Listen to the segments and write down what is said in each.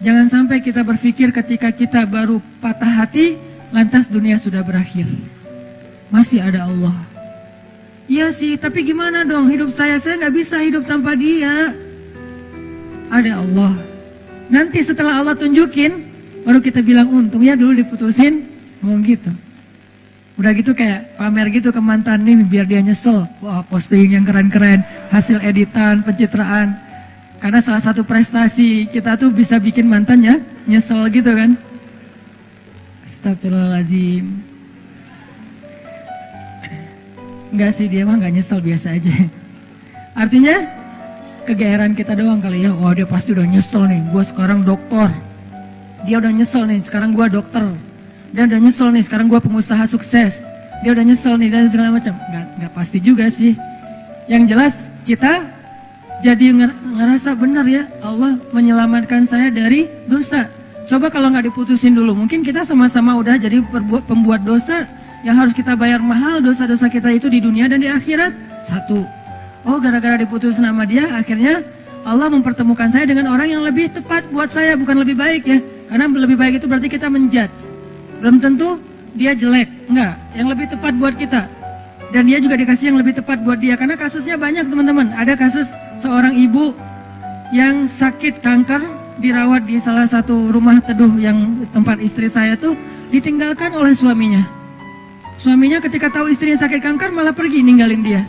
Jangan sampai kita berpikir ketika kita baru patah hati, lantas dunia sudah berakhir. Masih ada Allah. Iya sih, tapi gimana dong hidup saya nggak bisa hidup tanpa dia. Ada Allah. Nanti setelah Allah tunjukin, baru kita bilang untung ya dulu diputusin, ngomong gitu. Udah gitu kayak pamer gitu ke mantan nih biar dia nyesel. Wah, posting yang keren-keren, hasil editan, pencitraan. Karena salah satu prestasi kita tuh bisa bikin mantannya nyesel gitu kan. Astagfirullahaladzim. Enggak sih, dia mah gak nyesel, biasa aja. Artinya kegeeran kita doang kali ya. Wah, dia pasti udah nyesel nih, gue sekarang dokter. Dia udah nyesel nih, sekarang gue dokter. Dia udah nyesel nih, sekarang gue pengusaha sukses. Dia udah nyesel nih, dan segala macam. Nggak pasti juga sih. Yang jelas kita jadi ngerasa benar ya, Allah menyelamatkan saya dari dosa. Coba kalau nggak diputusin dulu, mungkin kita sama-sama udah jadi pembuat dosa yang harus kita bayar mahal. Dosa-dosa kita itu di dunia dan di akhirat. Satu, oh gara-gara diputusin sama dia, akhirnya Allah mempertemukan saya dengan orang yang lebih tepat buat saya, bukan lebih baik ya. Karena lebih baik itu berarti kita menjudge. Belum tentu dia jelek, enggak. Yang lebih tepat buat kita. Dan dia juga dikasih yang lebih tepat buat dia. Karena kasusnya banyak teman-teman. Ada kasus seorang ibu yang sakit kanker, dirawat di salah satu rumah teduh yang tempat istri saya tuh, ditinggalkan oleh suaminya. Suaminya ketika tahu istrinya sakit kanker malah pergi ninggalin dia.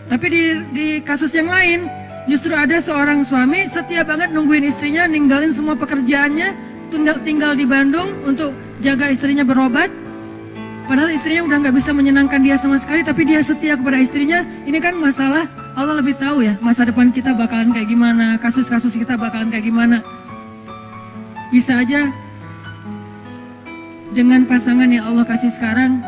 Tapi di kasus yang lain, justru ada seorang suami setia banget nungguin istrinya, ninggalin semua pekerjaannya, tinggal di Bandung untuk jaga istrinya berobat. Padahal istrinya udah nggak bisa menyenangkan dia sama sekali, tapi dia setia kepada istrinya. Ini kan masalah Allah lebih tahu ya, masa depan kita bakalan kayak gimana, kasus-kasus kita bakalan kayak gimana. Bisa aja dengan pasangan yang Allah kasih sekarang,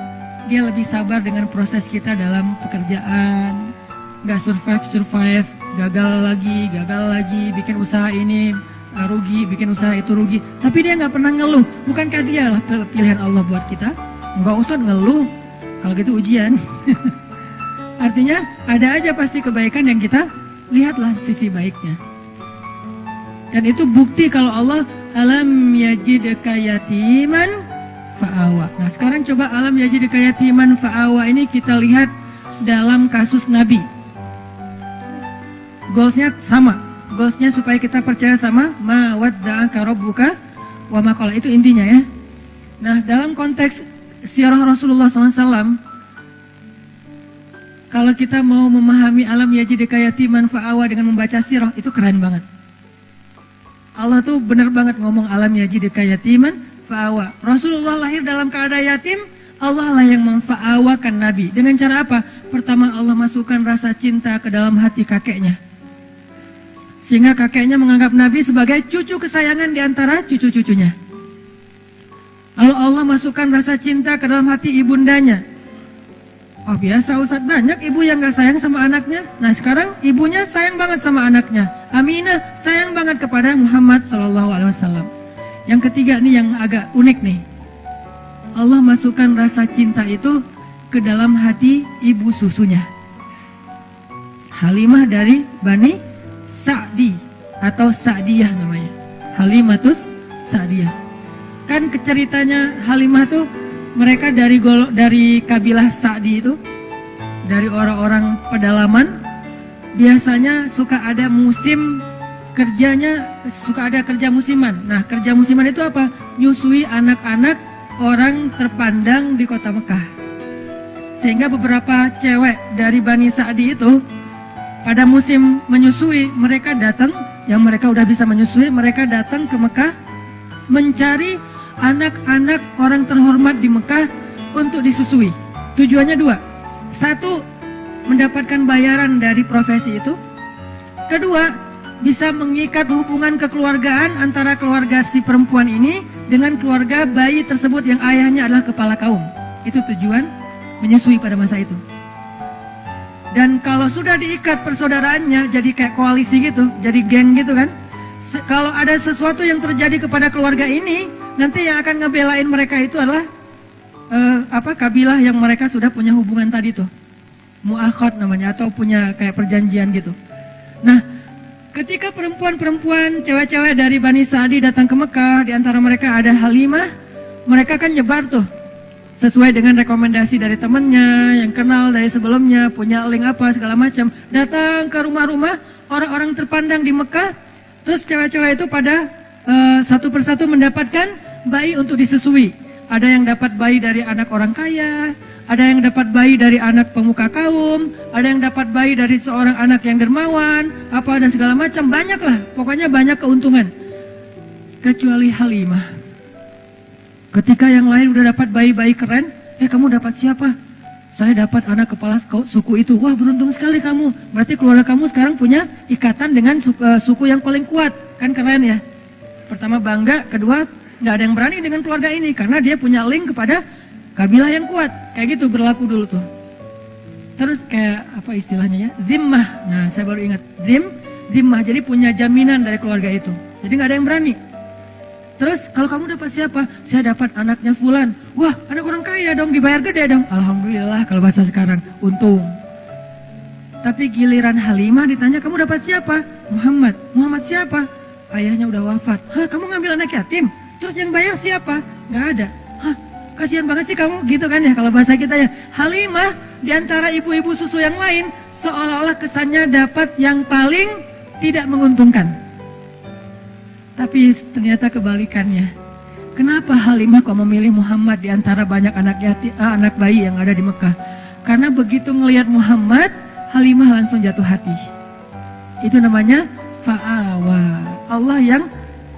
dia lebih sabar dengan proses kita dalam pekerjaan. Nggak survive, gagal lagi, bikin usaha ini rugi, bikin usaha itu rugi. Tapi dia nggak pernah ngeluh. Bukankah dia lah pilihan Allah buat kita? Nggak usah ngeluh, kalau gitu ujian. Artinya ada aja pasti kebaikan yang kita lihatlah sisi baiknya. Dan itu bukti kalau Allah alam yajidka yatiman fa'awa. Nah sekarang coba alam yajidka yatiman fa'awa ini kita lihat dalam kasus Nabi. Goalsnya sama. Goalsnya supaya kita percaya sama ma wadda'aka rabbuka wa ma qala, itu intinya ya. Nah dalam konteks sirah Rasulullah SAW, kalau kita mau memahami alam yajidka yatiman fa'awa dengan membaca sirah, itu keren banget. Allah tuh bener banget ngomong alam yajidka yatiman fa'awa. Rasulullah lahir dalam keadaan yatim, Allah lah yang memfa'awakan Nabi. Dengan cara apa? Pertama Allah masukkan rasa cinta ke dalam hati kakeknya, sehingga kakeknya menganggap Nabi sebagai cucu kesayangan di antara cucu-cucunya. Lalu Allah masukkan rasa cinta ke dalam hati ibundanya. Oh biasa Ustadz, banyak ibu yang gak sayang sama anaknya. Nah sekarang ibunya sayang banget sama anaknya. Aminah sayang banget kepada Muhammad SAW. Yang ketiga nih yang agak unik nih. Allah masukkan rasa cinta itu ke dalam hati ibu susunya, Halimah dari Bani Sa'di atau Sa'diyah namanya. Halimatus Sa'diyah. Kan ceritanya Halimah tuh mereka dari kabilah Sa'di itu, dari orang-orang pedalaman. Biasanya suka ada musim kerjanya, suka ada kerja musiman. Nah kerja musiman itu apa? Nyusui anak-anak orang terpandang di kota Mekah. Sehingga beberapa cewek dari Bani Sa'di itu pada musim menyusui, mereka datang, yang mereka udah bisa menyusui, mereka datang ke Mekah mencari anak-anak orang terhormat di Mekah untuk disusui. Tujuannya dua. Satu, mendapatkan bayaran dari profesi itu. Kedua, bisa mengikat hubungan kekeluargaan antara keluarga si perempuan ini dengan keluarga bayi tersebut yang ayahnya adalah kepala kaum. Itu tujuan menyusui pada masa itu. Dan kalau sudah diikat persaudaraannya jadi kayak koalisi gitu, jadi geng gitu kan. Kalau ada sesuatu yang terjadi kepada keluarga ini, nanti yang akan ngebelain mereka itu adalah kabilah yang mereka sudah punya hubungan tadi tuh. Mu'akhad namanya, atau punya kayak perjanjian gitu. Nah, Ketika perempuan-perempuan, cewek-cewek dari Bani Sa'di datang ke Mekah, di antara mereka ada Halimah, mereka kan nyebar tuh. Sesuai dengan rekomendasi dari temannya, yang kenal dari sebelumnya, punya link apa, segala macam. Datang ke rumah-rumah orang-orang terpandang di Mekah, terus cewek-cewek itu pada satu persatu mendapatkan bayi untuk disusui. Ada yang dapat bayi dari anak orang kaya, ada yang dapat bayi dari anak pemuka kaum, ada yang dapat bayi dari seorang anak yang dermawan, apa dan segala macam, banyak lah, pokoknya banyak keuntungan. Kecuali Halimah. Ketika yang lain udah dapat bayi-bayi keren, kamu dapat siapa? Saya dapat anak kepala suku itu. Wah, beruntung sekali kamu. Berarti keluarga kamu sekarang punya ikatan dengan suku yang paling kuat. Kan keren ya? Pertama bangga, kedua nggak ada yang berani dengan keluarga ini karena dia punya link kepada kabilah yang kuat. Kayak gitu berlaku dulu tuh. Terus kayak apa istilahnya ya? Zimmah. Nah, saya baru ingat. Zimmah. Jadi punya jaminan dari keluarga itu. Jadi nggak ada yang berani. Terus kalau kamu dapat siapa? Saya dapat anaknya Fulan. Wah, anak orang kaya dong, dibayar gede dong. Alhamdulillah kalau bahasa sekarang, untung. Tapi giliran Halimah ditanya, kamu dapat siapa? Muhammad. Muhammad siapa? Ayahnya udah wafat. Hah, kamu ngambil anak yatim? Terus yang bayar siapa? Nggak ada. Hah, kasihan banget sih kamu, gitu kan ya kalau bahasa kita ya. Halimah diantara ibu-ibu susu yang lain seolah-olah kesannya dapat yang paling tidak menguntungkan. Tapi ternyata kebalikannya. Kenapa Halimah kok memilih Muhammad di antara banyak anak bayi yang ada di Mekah? Karena begitu ngelihat Muhammad, Halimah langsung jatuh hati. Itu namanya fa'awa. Allah yang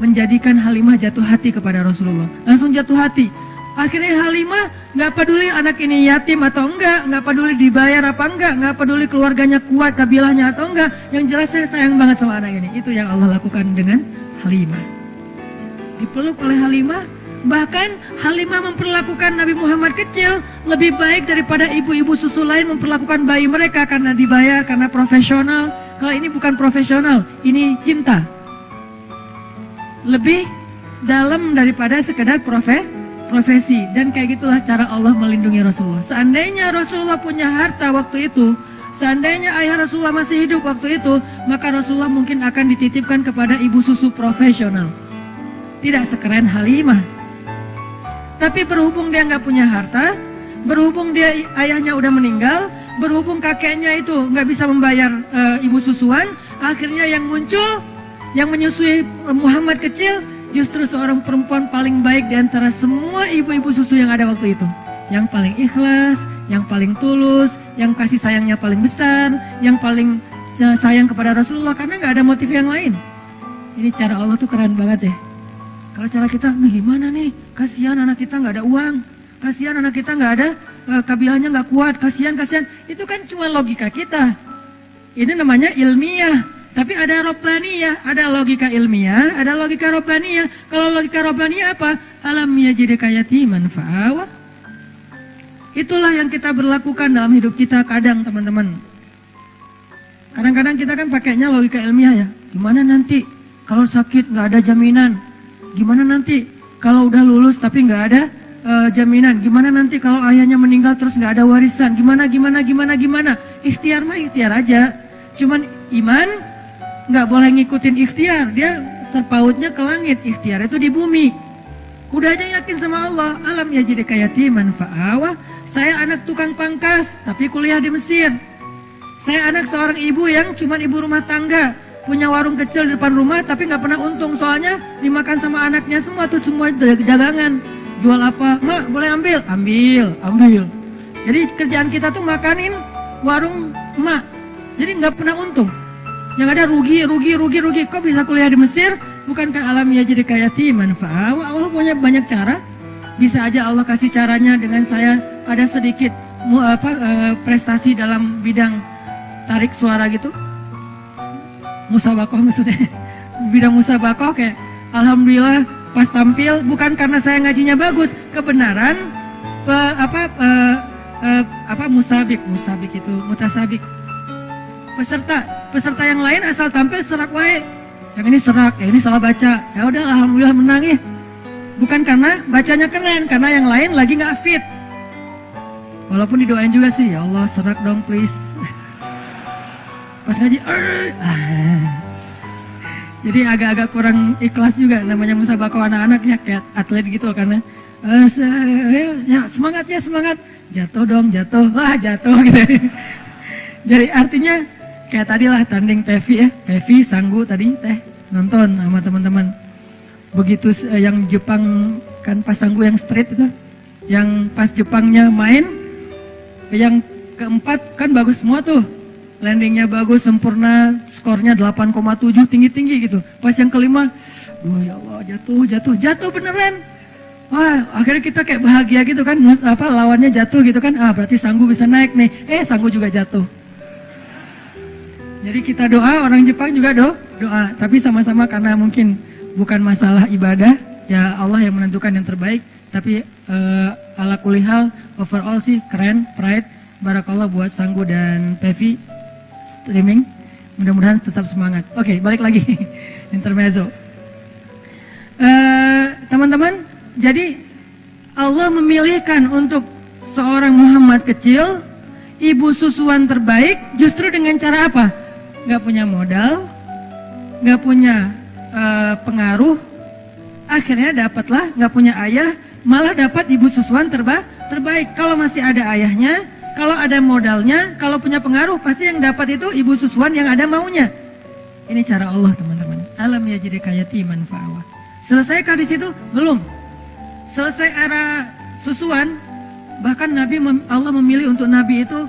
menjadikan Halimah jatuh hati kepada Rasulullah. Langsung jatuh hati. Akhirnya Halimah nggak peduli anak ini yatim atau enggak, nggak peduli dibayar apa enggak, nggak peduli keluarganya kuat, kabilahnya atau enggak. Yang jelas saya sayang banget sama anak ini. Itu yang Allah lakukan dengan Halimah. Dipeluk oleh Halimah. Bahkan Halimah memperlakukan Nabi Muhammad kecil lebih baik daripada ibu-ibu susu lain memperlakukan bayi mereka karena dibayar, karena profesional. Kalau ini bukan profesional, ini cinta. Lebih dalam daripada sekedar profesi. Dan kayak gitulah cara Allah melindungi Rasulullah. Seandainya Rasulullah punya harta waktu itu, seandainya ayah Rasulullah masih hidup waktu itu, maka Rasulullah mungkin akan dititipkan kepada ibu susu profesional. Tidak sekeren Halimah. Tapi berhubung dia nggak punya harta, berhubung dia ayahnya udah meninggal, berhubung kakeknya itu nggak bisa membayar ibu susuan, akhirnya yang muncul, yang menyusui Muhammad kecil, justru seorang perempuan paling baik di antara semua ibu-ibu susu yang ada waktu itu. Yang paling ikhlas, yang paling tulus, yang kasih sayangnya paling besar, yang paling sayang kepada Rasulullah karena nggak ada motif yang lain. Ini cara Allah tuh keren banget ya. Kalau cara kita, gimana nih? Kasihan anak kita nggak ada uang, kasihan anak kita nggak ada kabilahnya nggak kuat, kasihan. Itu kan cuma logika kita. Ini namanya ilmiah. Tapi ada robbaniyah, ada logika ilmiah, ada logika robbaniyah. Kalau logika robbaniyah apa? Alam yajidka yatiman fa'awa. Itulah yang kita berlakukan dalam hidup kita kadang, teman-teman. Kadang-kadang kita kan pakainya logika ilmiah ya. Gimana nanti kalau sakit nggak ada jaminan? Gimana nanti kalau udah lulus tapi nggak ada jaminan? Gimana nanti kalau ayahnya meninggal terus nggak ada warisan? Gimana? Ikhtiar mah ikhtiar aja. Cuman iman nggak boleh ngikutin ikhtiar, dia terpautnya ke langit. Ikhtiar itu di bumi. Udah aja yakin sama Allah. Alam yajidka yatiman fa'awa. Saya anak tukang pangkas tapi kuliah di Mesir. Saya anak seorang ibu yang cuma ibu rumah tangga, punya warung kecil di depan rumah tapi nggak pernah untung, soalnya dimakan sama anaknya semua tuh, semua dagangan. Jual apa? Mak, boleh ambil. Jadi kerjaan kita tuh makanin warung emak. Jadi nggak pernah untung. Yang ada rugi. Kok bisa kuliah di Mesir? Bukankah alam yajidka yatiman fa'awa? Allah punya banyak cara. Bisa aja Allah kasih caranya dengan saya ada sedikit prestasi dalam bidang tarik suara gitu. Musabakoh maksudnya. Bidang musabakoh kayak alhamdulillah pas tampil bukan karena saya ngajinya bagus, kebenaran musabik itu mutasabik. Peserta yang lain asal tampil serak wae. Yang ini serak, yang ini salah baca. Ya udah alhamdulillah menang ya. Bukan karena bacanya keren, karena yang lain lagi nggak fit. Walaupun didoain juga sih, ya Allah serak dong please. Pas ngaji, Jadi agak-agak kurang ikhlas juga namanya musabaqah anak-anak ya, kayak atlet gitu karena semangat ya semangat, jatuh dong jatuh, wah jatuh gitu. Jadi artinya kayak tadi lah tanding Pevi ya, Pevi Sanggu tadi teh nonton sama teman-teman. Begitu yang Jepang kan pas Sanggu yang street itu, yang pas Jepangnya main, yang keempat kan bagus semua tuh. Landingnya bagus, sempurna, skornya 8,7, tinggi-tinggi gitu. Pas yang kelima, ya Allah jatuh beneran. Wah, akhirnya kita kayak bahagia gitu kan, lawannya jatuh gitu kan. Berarti Sanggu bisa naik nih. Sanggu juga jatuh. Jadi kita doa, orang Jepang juga doa. Tapi sama-sama karena mungkin bukan masalah ibadah, ya Allah yang menentukan yang terbaik. Tapi ala kulihal, overall sih keren, pride. Barakallah buat Sanggu dan Pevi. Streaming, mudah-mudahan tetap semangat. Oke, balik lagi intermezzo. Teman-teman, jadi Allah memilihkan untuk seorang Muhammad kecil, ibu susuan terbaik, justru dengan cara apa? Gak punya modal, gak punya pengaruh, akhirnya dapatlah gak punya ayah, malah dapat ibu susuan terbaik. Kalau masih ada ayahnya, kalau ada modalnya, kalau punya pengaruh, pasti yang dapat itu ibu susuan yang ada maunya. Ini cara Allah, teman-teman. Alam yajidka yatiman fa'awa. Selesaikah di situ? Belum. Selesai era susuan, bahkan Allah memilih untuk Nabi itu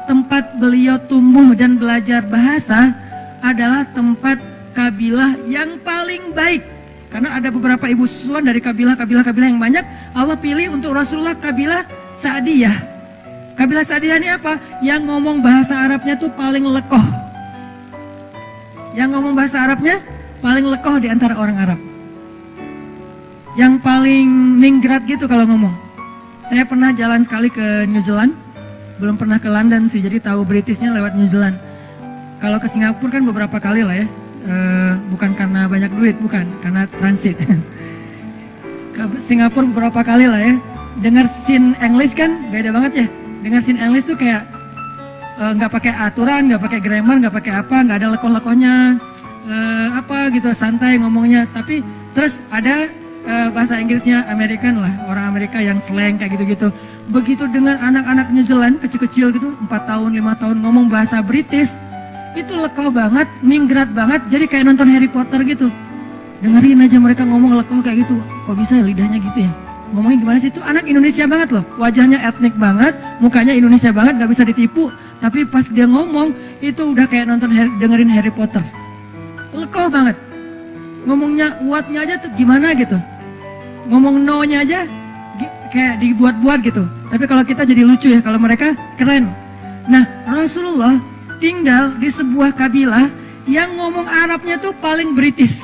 tempat beliau tumbuh dan belajar bahasa adalah tempat kabilah yang paling baik. Karena ada beberapa ibu susuan dari kabilah yang banyak, Allah pilih untuk Rasulullah kabilah Sa'diyah. Kabilah Sa'diyah ini apa? Yang ngomong bahasa Arabnya tuh paling lekoh. Yang ngomong bahasa Arabnya paling lekoh di antara orang Arab. Yang paling ningrat gitu kalau ngomong. Saya pernah jalan sekali ke New Zealand. Belum pernah ke London sih, jadi tahu Britishnya lewat New Zealand. Kalau ke Singapura kan beberapa kali lah ya. Bukan karena banyak duit, bukan. Karena transit. Ke Singapura beberapa kali lah ya. Dengar scene English kan beda banget ya. Dengar scene English tuh kayak nggak pakai aturan, nggak pakai grammar, nggak pakai apa, nggak ada lekoh-lekohnya, apa gitu, santai ngomongnya. Tapi terus ada bahasa Inggrisnya American lah, orang Amerika yang slang kayak gitu-gitu. Begitu dengar anak-anak New Zealand kecil-kecil gitu, 4 tahun, 5 tahun ngomong bahasa British, itu lekoh banget, minggat banget, jadi kayak nonton Harry Potter gitu. Dengerin aja mereka ngomong lekoh kayak gitu, kok bisa ya lidahnya gitu ya? Ngomongnya gimana sih? Itu anak Indonesia banget loh, wajahnya etnik banget, mukanya Indonesia banget, gak bisa ditipu. Tapi pas dia ngomong, itu udah kayak nonton dengerin Harry Potter. Lekoh banget. Ngomongnya what-nya aja tuh gimana gitu. Ngomong no-nya aja kayak dibuat-buat gitu. Tapi kalau kita jadi lucu ya, kalau mereka keren. Nah, Rasulullah tinggal di sebuah kabilah yang ngomong Arabnya tuh paling British.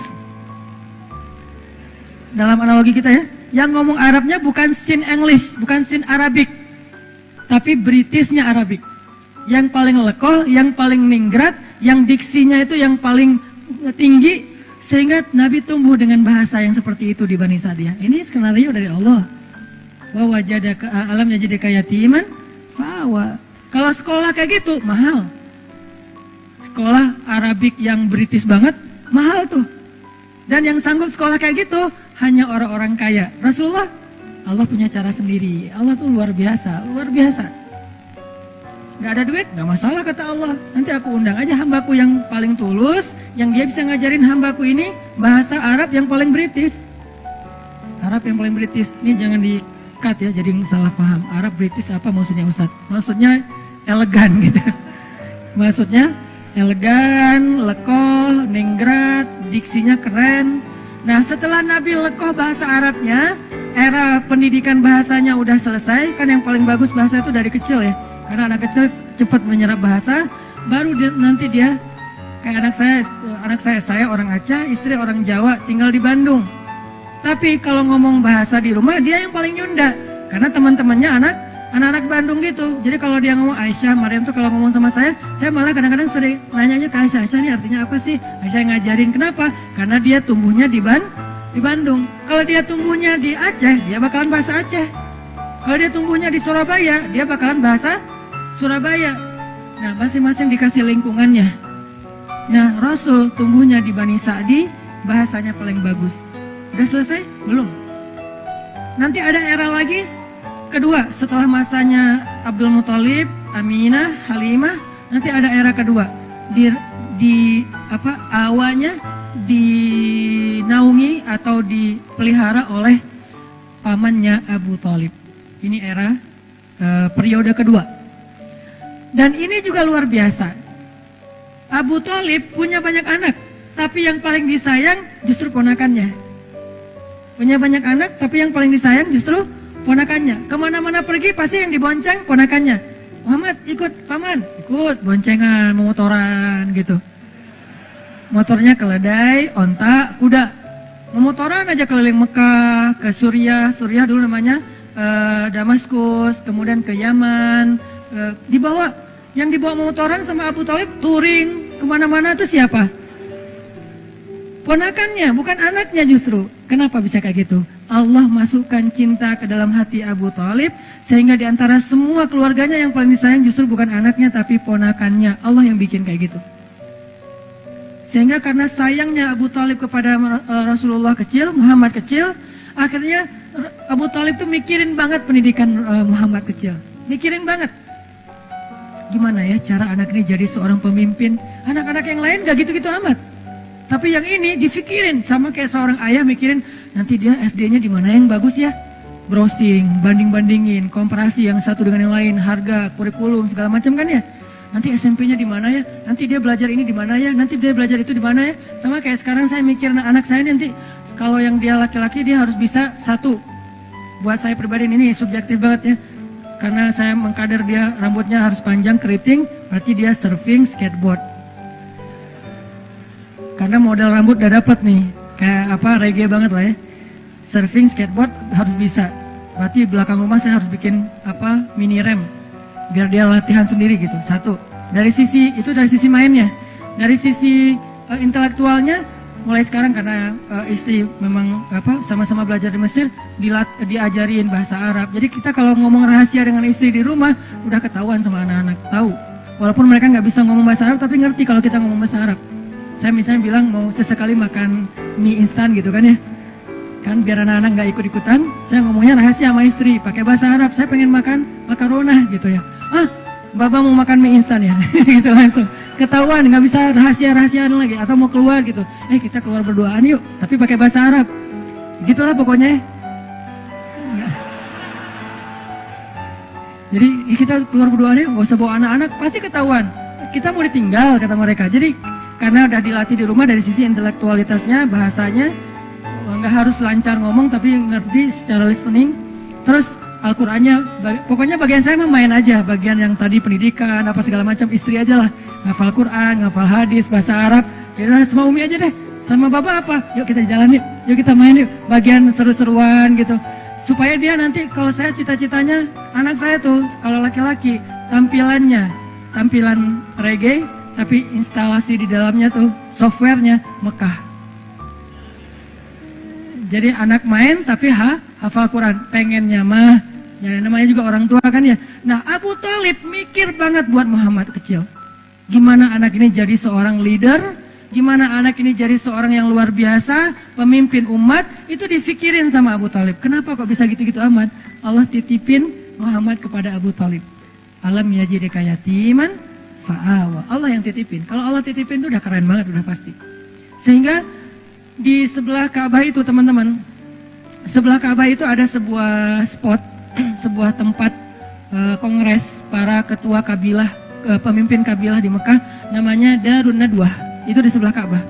Dalam analogi kita ya, yang ngomong Arabnya bukan sin English, bukan sin Arabic, tapi Britishnya Arabic. Yang paling lekoh, yang paling ningrat, yang diksinya itu yang paling tinggi, sehingga Nabi tumbuh dengan bahasa yang seperti itu di Bani Sa'diyah. Ini skenario dari Allah. Wa wajadaka alam yajidka yatiman fa'awa. Kalau sekolah kayak gitu mahal. Sekolah Arabik yang British banget mahal tuh. Dan yang sanggup sekolah kayak gitu hanya orang-orang kaya. Rasulullah, Allah punya cara sendiri. Allah tuh luar biasa, luar biasa. Gak ada duit, gak masalah kata Allah. Nanti aku undang aja hambaku yang paling tulus, yang dia bisa ngajarin hambaku ini bahasa Arab yang paling British. Arab yang paling British, ini jangan di-cut ya, jadi salah paham. Arab British apa maksudnya Ustaz? Maksudnya elegan gitu. Maksudnya elegan, lekoh, ningrat, diksinya keren. Nah, setelah Nabi lekoh bahasa Arabnya, era pendidikan bahasanya udah selesai. Kan yang paling bagus bahasa itu dari kecil ya. Karena anak kecil cepat menyerap bahasa. Baru nanti dia, kayak anak saya orang Aceh, istri orang Jawa, tinggal di Bandung. Tapi kalau ngomong bahasa di rumah, dia yang paling nyunda. Karena teman-temannya anak-anak Bandung gitu. Jadi kalau dia ngomong Aisyah, Maryam tuh kalau ngomong sama saya malah kadang-kadang sering nanyanya ke Aisyah, Aisyah ini artinya apa sih? Aisyah yang ngajarin. Kenapa? Karena dia tumbuhnya di Bandung. Kalau dia tumbuhnya di Aceh, dia bakalan bahasa Aceh. Kalau dia tumbuhnya di Surabaya, dia bakalan bahasa Surabaya. Nah, masing-masing dikasih lingkungannya. Nah, Rasul tumbuhnya di Bani Sa'di, bahasanya paling bagus. Udah selesai? Belum. Nanti ada era lagi, kedua, setelah masanya Abdul Muthalib, Aminah, Halimah, nanti ada era kedua. Awalnya dinaungi atau dipelihara oleh pamannya Abu Thalib. Ini era periode kedua. Dan ini juga luar biasa. Abu Thalib punya banyak anak, tapi yang paling disayang justru ponakannya. Punya banyak anak, tapi yang paling disayang justru ponakannya. Kemana-mana pergi pasti yang dibonceng ponakannya. Muhammad ikut paman, ikut boncengan, motoran gitu. Motornya keledai, onta, kuda. Memotoran aja keliling Mekah, ke Suriah dulu namanya Damaskus, kemudian ke Yaman. Yang dibawa motoran sama Abu Thalib touring kemana-mana itu siapa? Ponakannya, bukan anaknya justru. Kenapa bisa kayak gitu? Allah masukkan cinta ke dalam hati Abu Thalib, sehingga di antara semua keluarganya yang paling disayang justru bukan anaknya tapi ponakannya. Allah yang bikin kayak gitu. Sehingga karena sayangnya Abu Thalib kepada Rasulullah kecil, Muhammad kecil, akhirnya Abu Thalib tuh mikirin banget pendidikan Muhammad kecil. Mikirin banget. Gimana ya cara anak ini jadi seorang pemimpin? Anak-anak yang lain gak gitu-gitu amat. Tapi yang ini difikirin, sama kayak seorang ayah mikirin, nanti dia SD-nya di mana yang bagus ya? Browsing, banding-bandingin, komparasi yang satu dengan yang lain, harga, kurikulum, segala macam kan ya? Nanti SMP-nya di mana ya? Nanti dia belajar ini di mana ya? Nanti dia belajar itu di mana ya? Sama kayak sekarang saya mikir anak saya nanti kalau yang dia laki-laki dia harus bisa satu. Buat saya pribadi ini subjektif banget ya. Karena saya mengkader dia rambutnya harus panjang, keriting, berarti dia surfing, skateboard. Karena model rambut udah dapet nih, kayak reggae banget lah ya. Surfing, skateboard harus bisa. Berarti belakang rumah saya harus bikin mini rem, biar dia latihan sendiri gitu. Satu, dari sisi mainnya. Dari sisi intelektualnya, mulai sekarang karena istri memang sama-sama belajar di Mesir, diajarin bahasa Arab. Jadi kita kalau ngomong rahasia dengan istri di rumah udah ketahuan sama anak-anak, tahu. Walaupun mereka nggak bisa ngomong bahasa Arab, tapi ngerti kalau kita ngomong bahasa Arab. Saya misalnya bilang mau sesekali makan mie instan gitu kan ya, kan biar anak-anak nggak ikut-ikutan. Saya ngomongnya rahasia sama istri, pakai bahasa Arab. Saya pengen makan makaronah gitu ya. Baba mau makan mie instan ya, gitu langsung ketahuan, nggak bisa rahasia-rahasiaan lagi. Atau mau keluar gitu, kita keluar berduaan yuk, tapi pakai bahasa Arab. Gitulah pokoknya. Jadi kita keluar berduaan yuk, nggak usah bawa anak-anak, pasti ketahuan. Kita mau ditinggal kata mereka. Jadi karena udah dilatih di rumah dari sisi intelektualitasnya, bahasanya nggak harus lancar ngomong, tapi ngerti secara listening. Terus Al-Qur'annya, pokoknya bagian saya mah main aja, bagian yang tadi pendidikan, apa segala macam, istri aja lah. Ngafal Quran, ngafal hadis, bahasa Arab, ya sama Umi aja deh. Sama Baba apa? Yuk kita jalan yuk kita main yuk. Bagian seru-seruan gitu. Supaya dia nanti, kalau saya cita-citanya, anak saya tuh, kalau laki-laki, tampilan reggae, tapi instalasi di dalamnya tuh, softwarenya Mekah. Jadi anak main tapi hafal Quran, pengennya mah. Ya, namanya juga orang tua kan ya. Nah, Abu Thalib mikir banget buat Muhammad kecil. Gimana anak ini jadi seorang leader, gimana anak ini jadi seorang yang luar biasa, pemimpin umat, itu difikirin sama Abu Thalib. Kenapa kok bisa gitu-gitu amat? Allah titipin Muhammad kepada Abu Thalib. Alam yajidika yatiman fa'awa. Allah yang titipin. Kalau Allah titipin itu udah keren banget, udah pasti. Sehingga di sebelah Ka'bah itu teman-teman, sebelah Ka'bah itu ada sebuah spot, sebuah tempat kongres para ketua kabilah, pemimpin kabilah di Mekah, namanya Darun Nadwah. Itu di sebelah Ka'bah.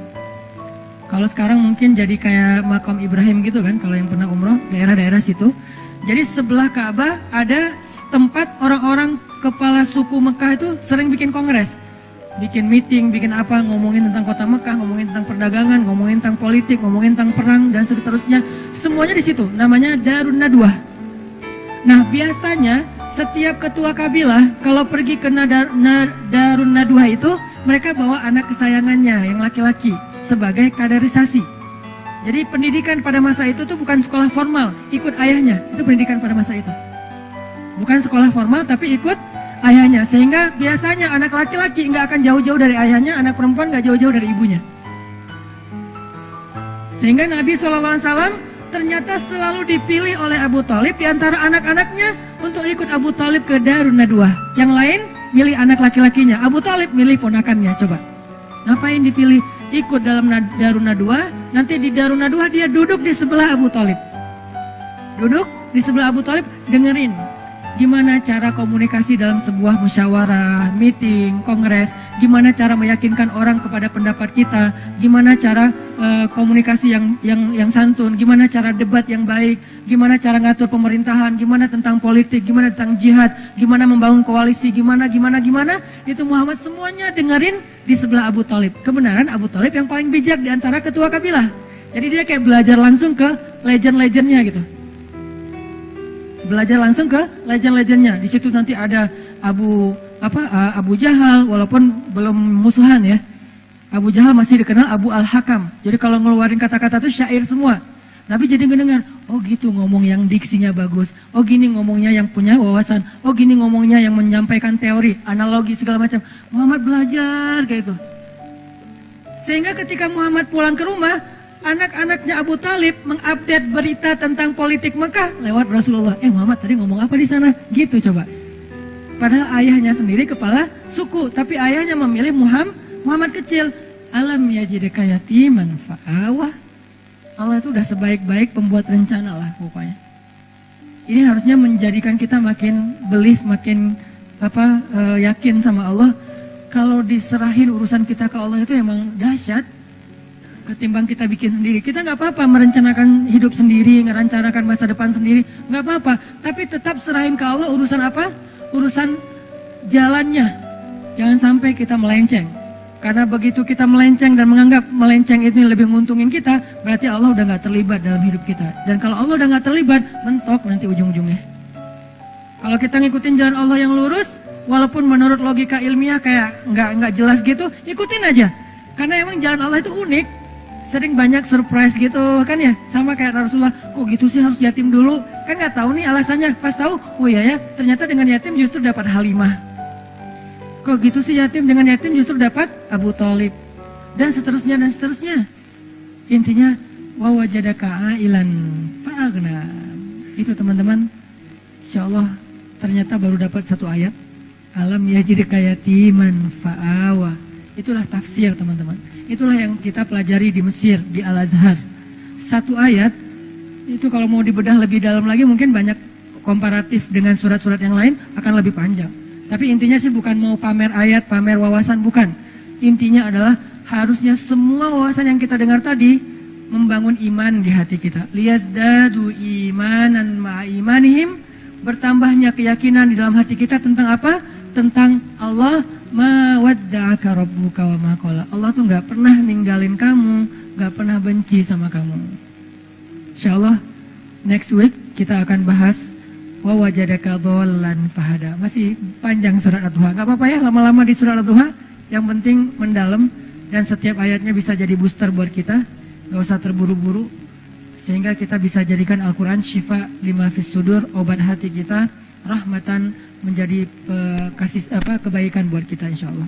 Kalau sekarang mungkin jadi kayak makam Ibrahim gitu kan, kalau yang pernah umroh, daerah-daerah situ. Jadi sebelah Ka'bah ada tempat orang-orang kepala suku Mekah itu sering bikin kongres. Bikin meeting, bikin apa, ngomongin tentang kota Mekah, ngomongin tentang perdagangan, ngomongin tentang politik, ngomongin tentang perang, dan seterusnya. Semuanya di situ, namanya Darun Nadwah. Nah, biasanya setiap ketua kabilah kalau pergi ke Darun Nadwah itu, mereka bawa anak kesayangannya yang laki-laki sebagai kaderisasi. Jadi pendidikan pada masa itu tuh bukan sekolah formal, ikut ayahnya. Itu pendidikan pada masa itu. Bukan sekolah formal tapi ikut ayahnya. Sehingga biasanya anak laki-laki nggak akan jauh-jauh dari ayahnya, anak perempuan nggak jauh-jauh dari ibunya. Sehingga Nabi SAW ternyata selalu dipilih oleh Abu Thalib di antara anak-anaknya untuk ikut Abu Thalib ke Darun Nadwah. Yang lain milih anak laki-lakinya, Abu Thalib milih ponakannya. Coba, ngapain dipilih ikut dalam Darun Nadwah? Nanti di Darun Nadwah dia duduk di sebelah Abu Thalib. Duduk di sebelah Abu Thalib, dengerin gimana cara komunikasi dalam sebuah musyawarah, meeting, kongres, gimana cara meyakinkan orang kepada pendapat kita, gimana cara komunikasi yang santun, gimana cara debat yang baik, gimana cara ngatur pemerintahan, gimana tentang politik, gimana tentang jihad, gimana membangun koalisi, gimana, itu Muhammad semuanya dengerin di sebelah Abu Thalib. Kebenaran Abu Thalib yang paling bijak di antara ketua kabilah. Jadi dia kayak belajar langsung ke legend-legendnya gitu. Belajar langsung ke legend-legendnya. Di situ nanti ada Abu Jahal, walaupun belum musuhan ya. Abu Jahal masih dikenal Abu Al-Hakam. Jadi kalau ngeluarin kata-kata itu syair semua. Nabi jadi ngedengar, oh gitu ngomong yang diksinya bagus. Oh gini ngomongnya yang punya wawasan. Oh gini ngomongnya yang menyampaikan teori, analogi segala macam. Muhammad belajar kayak itu. Sehingga ketika Muhammad pulang ke rumah, anak-anaknya Abu Thalib mengupdate berita tentang politik Mekah lewat Rasulullah. Muhammad tadi ngomong apa di sana? Gitu coba. Padahal ayahnya sendiri kepala suku, tapi ayahnya memilih Muhammad kecil. Alam yajidka yatiman fa'awah. Allah itu udah sebaik-baik pembuat rencana lah pokoknya. Ini harusnya menjadikan kita makin belief, makin yakin sama Allah. Kalau diserahin urusan kita ke Allah itu emang dahsyat. Ketimbang kita bikin sendiri. Kita nggak apa-apa merencanakan hidup sendiri, merencanakan masa depan sendiri, nggak apa-apa. Tapi tetap serahin ke Allah urusan apa? Urusan jalannya. Jangan sampai kita melenceng. Karena begitu kita melenceng dan menganggap melenceng itu lebih menguntungin kita, berarti Allah udah nggak terlibat dalam hidup kita. Dan kalau Allah udah nggak terlibat, mentok nanti ujung-ujungnya. Kalau kita ngikutin jalan Allah yang lurus, walaupun menurut logika ilmiah kayak nggak jelas gitu, ikutin aja. Karena emang jalan Allah itu unik. Sering banyak surprise gitu kan ya, sama kayak Rasulullah, kok gitu sih harus yatim dulu, kan nggak tahu nih alasannya, pas tahu, oh iya ya, ternyata dengan yatim justru dapat Halimah, kok gitu sih yatim, dengan yatim justru dapat Abu Thalib, dan seterusnya. Intinya, wa wajadaka ailan fa'aghna. Itu teman-teman, insya Allah ternyata baru dapat satu ayat, alam yajidka yatiman fa'awa. Itulah tafsir teman-teman. Itulah yang kita pelajari di Mesir, di Al-Azhar. Satu ayat, itu kalau mau dibedah lebih dalam lagi mungkin banyak komparatif dengan surat-surat yang lain akan lebih panjang. Tapi intinya sih bukan mau pamer ayat, pamer wawasan, bukan. Intinya adalah harusnya semua wawasan yang kita dengar tadi membangun iman di hati kita. Liyazdadu imanan ma'a imanihim, bertambahnya keyakinan di dalam hati kita tentang apa? Tentang Allah. Ma wadda'aka rabbuka wa ma qala. Allah tuh gak pernah ninggalin kamu, gak pernah benci sama kamu. Insyaallah next week kita akan bahas wa wajadaka dhallan fahada. Masih panjang surat Ad-Duha. Gak apa-apa ya lama-lama di surat Ad-Duha. Yang penting mendalam dan setiap ayatnya bisa jadi booster buat kita. Gak usah terburu-buru. Sehingga kita bisa jadikan Al-Quran syifa lima fis sudur, obat hati kita, rahmatan, menjadi kebaikan buat kita insya Allah.